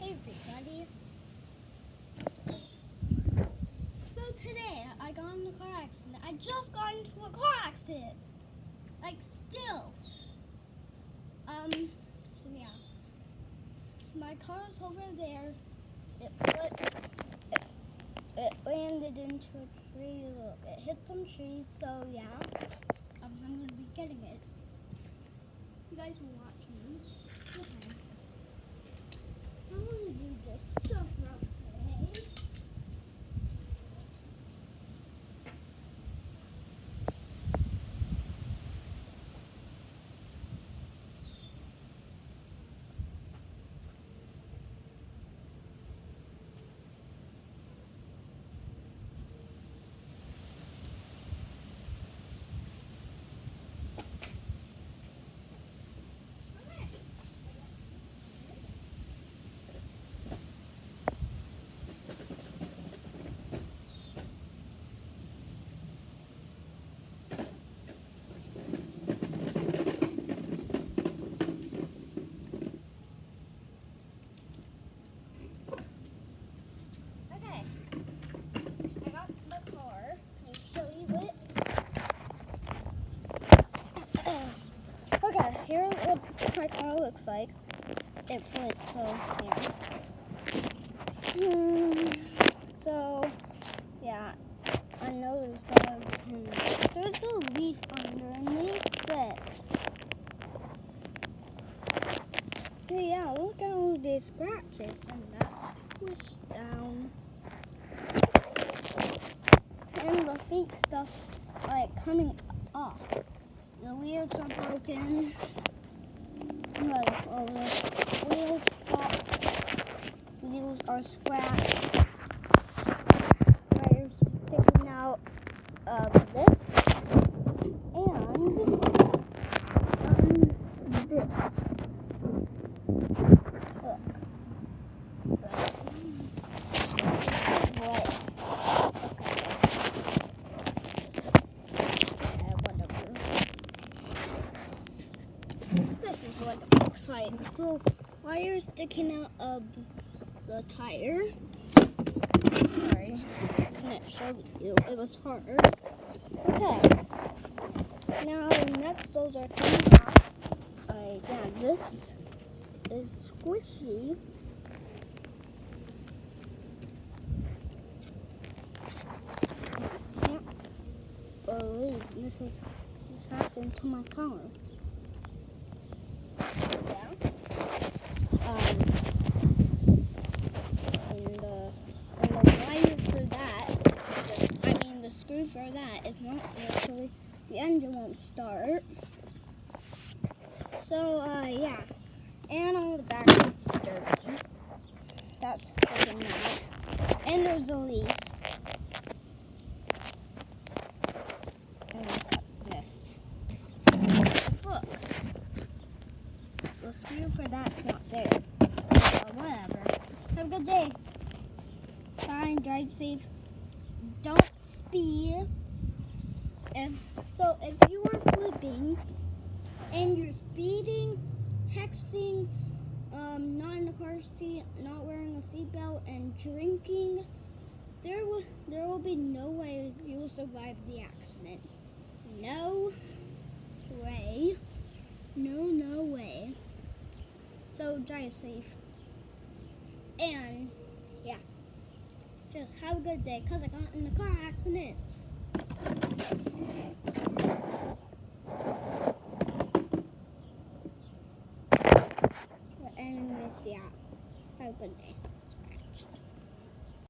Hey everybody. So today I got in a car accident. I just got into a car accident. Like still. So yeah. My car was over there. It landed into a tree. It hit some trees, so yeah. I'm gonna be getting it. You guys will watch me. Okay. I want to do this stuff right today. Okay, here's what my car looks like. It flipped, so yeah. So, yeah, I noticed bugs and there's a leaf underneath it. But yeah, look at all these scratches and that's squished down. And the fake stuff, like, coming off. The wheels are broken. Like, all the wheels popped. Wheels are scratched. Wires sticking out of this. And this. Look. What? This is what it looks like. So, wires sticking out of the tire. Sorry, I couldn't show you. It was hard. Okay. Now, next, those are coming off. Yeah, this is squishy. I can't believe this happened to my car. Yeah. And the wire for that, the screw for that is not actually, the engine won't start. So, yeah. And on the back, it's dirty. That's sticking out. And there's a leaf. And look at this. Look. The screw for that's not there. Whatever. Have a good day. Bye, drive safe. Don't speed. And so if you are flipping and you're speeding, texting, not in the car seat, not wearing a seatbelt, and drinking, there will be no way you will survive the accident. No way. No way. So drive safe. And yeah, just have a good day, because I got in a car accident. But anyways, yeah, have a good day.